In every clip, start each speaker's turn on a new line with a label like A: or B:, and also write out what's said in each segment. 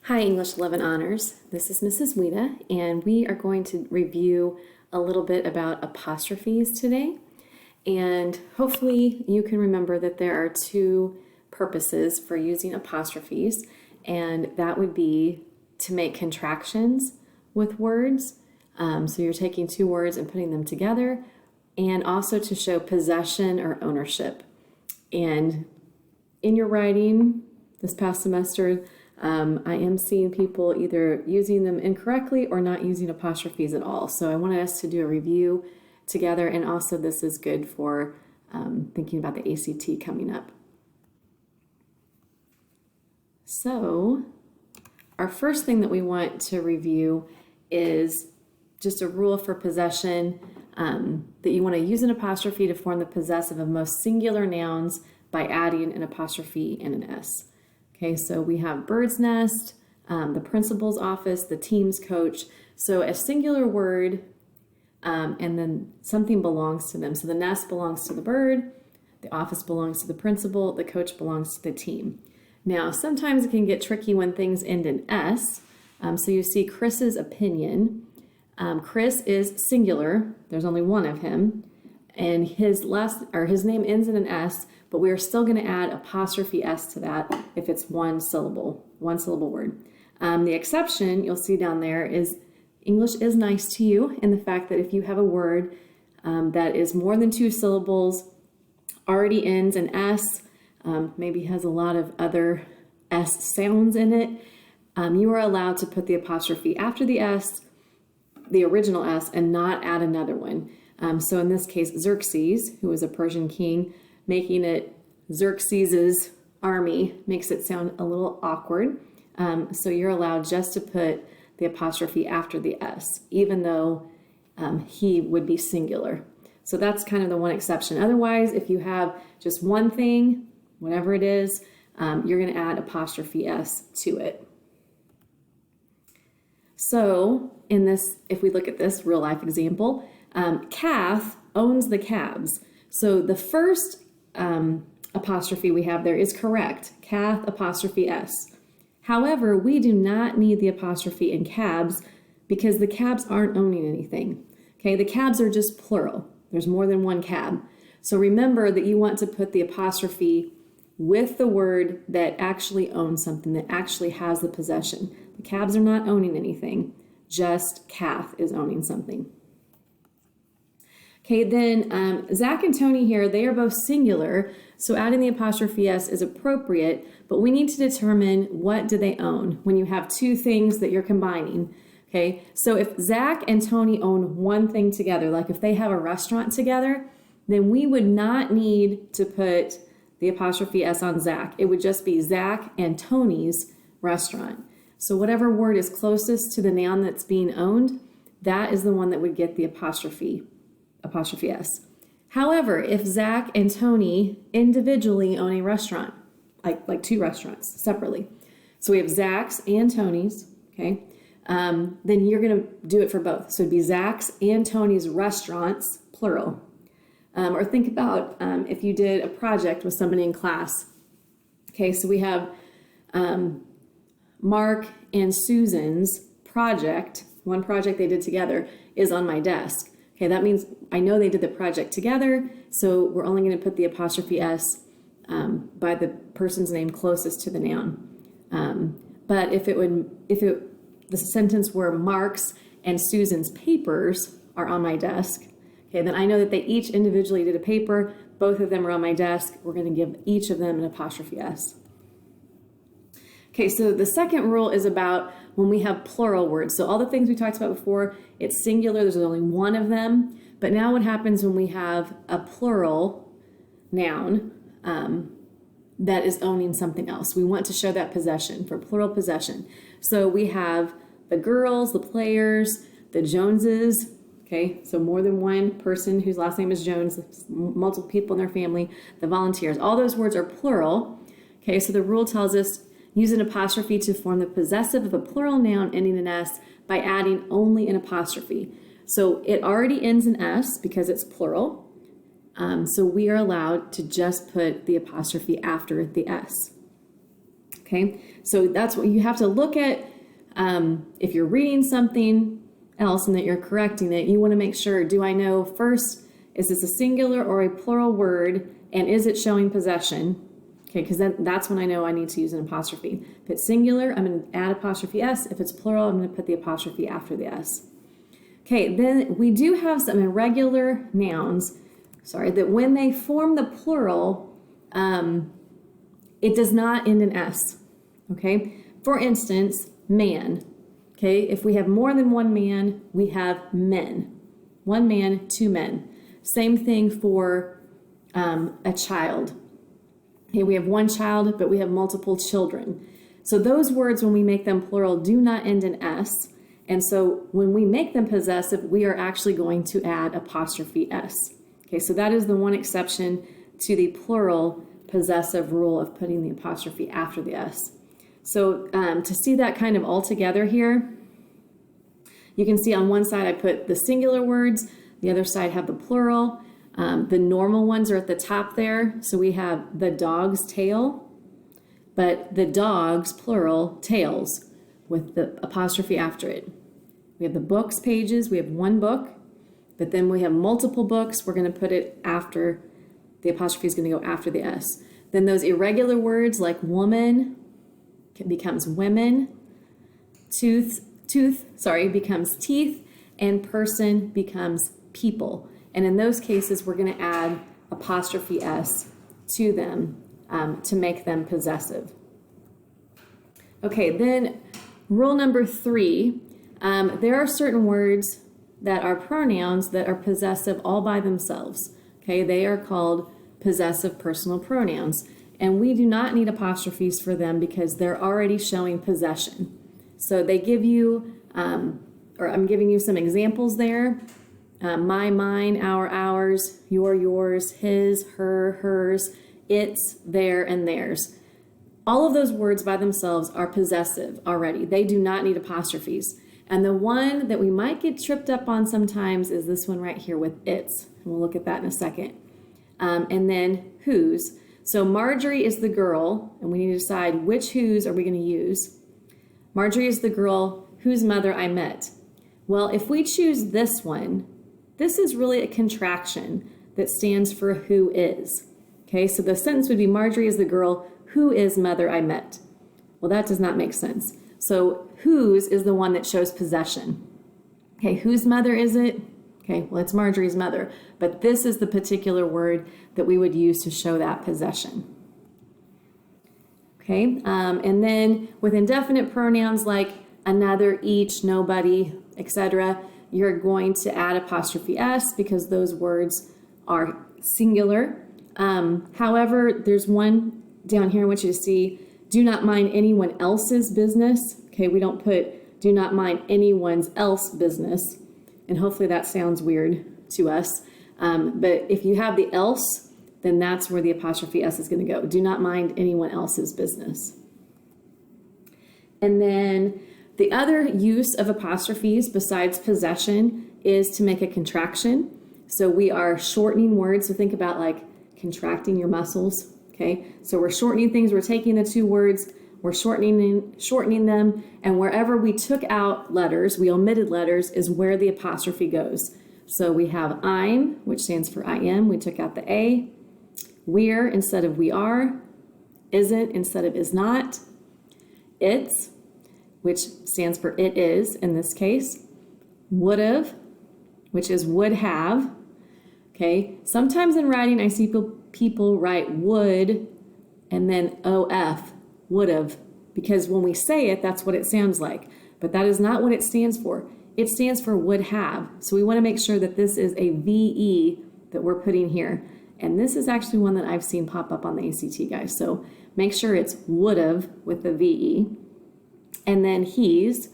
A: Hi, English 11 Honors. This is Mrs. Weta, and we are going to review a little bit about apostrophes today. And hopefully you can remember that there are two purposes for using apostrophes, and that would be to make contractions with words. So you're taking two words and putting them together, and also to show possession or ownership. And in your writing this past semester, I am seeing people either using them incorrectly or not using apostrophes at all. So I wanted us to do a review together, and also this is good for thinking about the ACT coming up. So our first thing that we want to review is just a rule for possession, that you want to use an apostrophe to form the possessive of most singular nouns by adding an apostrophe and an S. Okay, so we have bird's nest, the principal's office, the team's coach. So a singular word, and then something belongs to them. So the nest belongs to the bird, the office belongs to the principal, the coach belongs to the team. Now, sometimes it can get tricky when things end in S. So you see Chris's opinion. Chris is singular. There's only one of him. And his name ends in an S, but we are still going to add apostrophe S to that if it's one syllable word. The exception you'll see down there is English is nice to you in the fact that if you have a word that is more than two syllables, already ends in S, maybe has a lot of other S sounds in it, you are allowed to put the apostrophe after the S, the original S, and not add another one. So in this case, Xerxes, who was a Persian king, making it Xerxes's army makes it sound a little awkward. So you're allowed just to put the apostrophe after the S, even though he would be singular. So that's kind of the one exception. Otherwise, if you have just one thing, whatever it is, you're going to add apostrophe S to it. So in this, if we look at this real life example, Kath owns the cabs. So the first apostrophe we have there is correct, Kath apostrophe S. However, we do not need the apostrophe in cabs because the cabs aren't owning anything. Okay, the cabs are just plural. There's more than one cab. So remember that you want to put the apostrophe with the word that actually owns something, that actually has the possession. The cabs are not owning anything, just Kath is owning something. Okay, then Zach and Tony here, they are both singular, so adding the apostrophe S is appropriate, but we need to determine what do they own when you have two things that you're combining. Okay, so if Zach and Tony own one thing together, like if they have a restaurant together, then we would not need to put the apostrophe S on Zach. It would just be Zach and Tony's restaurant. So whatever word is closest to the noun that's being owned, that is the one that would get the apostrophe S. However, if Zach and Tony individually own a restaurant, like two restaurants separately, so we have Zach's and Tony's, okay, then you're going to do it for both. So it'd be Zach's and Tony's restaurants, plural. Or think about if you did a project with somebody in class. Okay, so we have Mark and Susan's project, one project they did together, is on my desk. Okay, that means I know they did the project together, so we're only going to put the apostrophe S by the person's name closest to the noun. But if the sentence were Mark's and Susan's papers are on my desk, okay, then I know that they each individually did a paper, both of them are on my desk, we're going to give each of them an apostrophe S. Okay, so the second rule is about when we have plural words. So all the things we talked about before, it's singular, there's only one of them. But now what happens when we have a plural noun that is owning something else? We want to show that possession, for plural possession. So we have the girls, the players, the Joneses, okay? So more than one person whose last name is Jones, multiple people in their family, the volunteers. All those words are plural. Okay, so the rule tells us use an apostrophe to form the possessive of a plural noun ending in S by adding only an apostrophe. So it already ends in S because it's plural. So we are allowed to just put the apostrophe after the S. Okay. Okay, so that's what you have to look at. If you're reading something else and that you're correcting it, you want to make sure, do I know first, is this a singular or a plural word, and is it showing possession? Okay, because then that's when I know I need to use an apostrophe. If it's singular, I'm going to add apostrophe S. If it's plural, I'm going to put the apostrophe after the S. Okay, then we do have some irregular nouns, that when they form the plural, it does not end in S. Okay, for instance, man. Okay, if we have more than one man, we have men. One man, two men. Same thing for a child. Okay, we have one child, but we have multiple children. So those words, when we make them plural, do not end in S. And so when we make them possessive, we are actually going to add apostrophe S. Okay, so that is the one exception to the plural possessive rule of putting the apostrophe after the S. So to see that kind of all together here, you can see on one side I put the singular words, the other side have the plural. The normal ones are at the top there. So we have the dog's tail, but the dogs, plural, tails, with the apostrophe after it. We have the books pages. We have one book, but then we have multiple books. We're going to put it after, the apostrophe is going to go after the S. Then those irregular words like woman becomes women, tooth becomes teeth, and person becomes people. And in those cases, we're going to add apostrophe S to them to make them possessive. Okay, then rule number 3, there are certain words that are pronouns that are possessive all by themselves. Okay, they are called possessive personal pronouns. And we do not need apostrophes for them because they're already showing possession. So they give you, or I'm giving you some examples there. My, mine, our, ours, your, yours, his, her, hers, its, their, and theirs. All of those words by themselves are possessive already. They do not need apostrophes. And the one that we might get tripped up on sometimes is this one right here with its. And we'll look at that in a second. And then whose. So Marjorie is the girl, and we need to decide which whose are we going to use. Marjorie is the girl whose mother I met. Well, if we choose this one, this is really a contraction that stands for who is. Okay, so the sentence would be Marjorie is the girl who is mother I met. Well, that does not make sense. So whose is the one that shows possession. Okay, whose mother is it? Okay, well, it's Marjorie's mother, but this is the particular word that we would use to show that possession. Okay, and then with indefinite pronouns like another, each, nobody, etc., you're going to add apostrophe S because those words are singular. However, there's one down here I want you to see, do not mind anyone else's business. Okay, we don't put do not mind anyone's else business. And hopefully that sounds weird to us. But if you have the else, then that's where the apostrophe S is going to go. Do not mind anyone else's business. And then the other use of apostrophes besides possession is to make a contraction. So we are shortening words. So think about like contracting your muscles. Okay, so we're shortening things. We're taking the two words, we're shortening them, and wherever we took out letters, we omitted letters, is where the apostrophe goes. So we have I'm, which stands for I am. We took out the A. We're instead of we are. Isn't instead of is not. It's, which stands for it is in this case. Would've, which is would have. Okay, sometimes in writing I see people write would and then OF, would've, because when we say it, that's what it sounds like. But that is not what it stands for. It stands for would have. So we want to make sure that this is a VE that we're putting here. And this is actually one that I've seen pop up on the ACT, guys. So make sure it's would've with the VE. And then he is.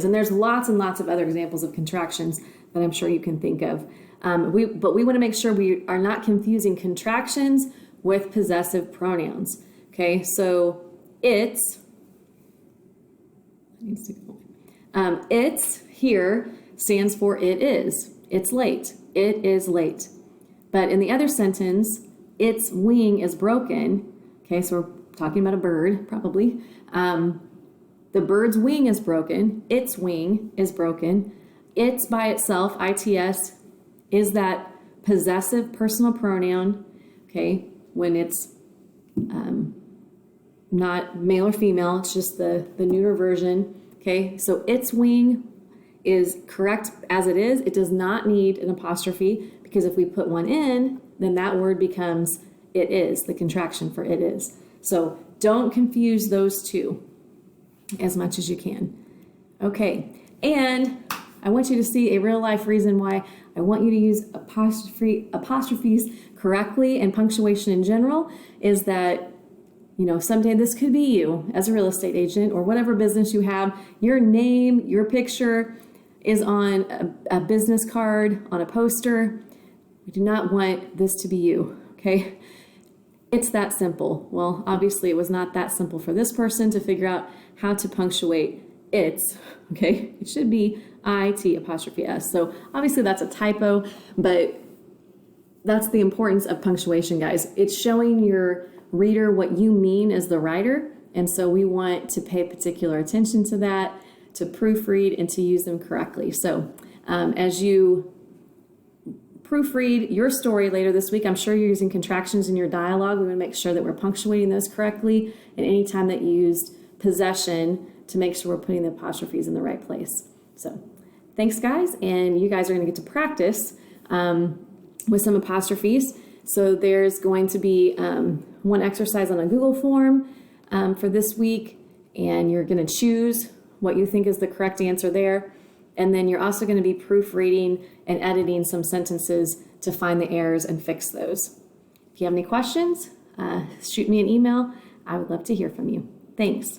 A: And there's lots and lots of other examples of contractions that I'm sure you can think of. But we want to make sure we are not confusing contractions with possessive pronouns. Okay, so it's here stands for it is. It's late. It is late. But in the other sentence, its wing is broken. Okay, so we're talking about a bird, probably. The bird's wing is broken. Its wing is broken. It's by itself, its, is that possessive personal pronoun, okay, when it's not male or female, it's just the neuter version, okay? So its wing is correct as it is. It does not need an apostrophe, because if we put one in, then that word becomes it is, the contraction for it is. So don't confuse those two as much as you can. Okay, and I want you to see a real life reason why I want you to use apostrophes correctly and punctuation in general is that, someday this could be you as a real estate agent or whatever business you have. Your name, your picture is on a business card, on a poster. We do not want this to be you, okay? It's that simple. Well, obviously it was not that simple for this person to figure out how to punctuate its, okay? It should be it''s. So obviously that's a typo, but that's the importance of punctuation, guys. It's showing your reader what you mean as the writer, and so we want to pay particular attention to that, to proofread, and to use them correctly. So as you proofread your story later this week, I'm sure you're using contractions in your dialogue. We want to make sure that we're punctuating those correctly, and any time that you used possession, to make sure we're putting the apostrophes in the right place. So thanks, guys, and you guys are going to get to practice with some apostrophes. So there's going to be one exercise on a Google form for this week, and you're going to choose what you think is the correct answer there. And then you're also going to be proofreading and editing some sentences to find the errors and fix those. If you have any questions, shoot me an email. I would love to hear from you. Thanks.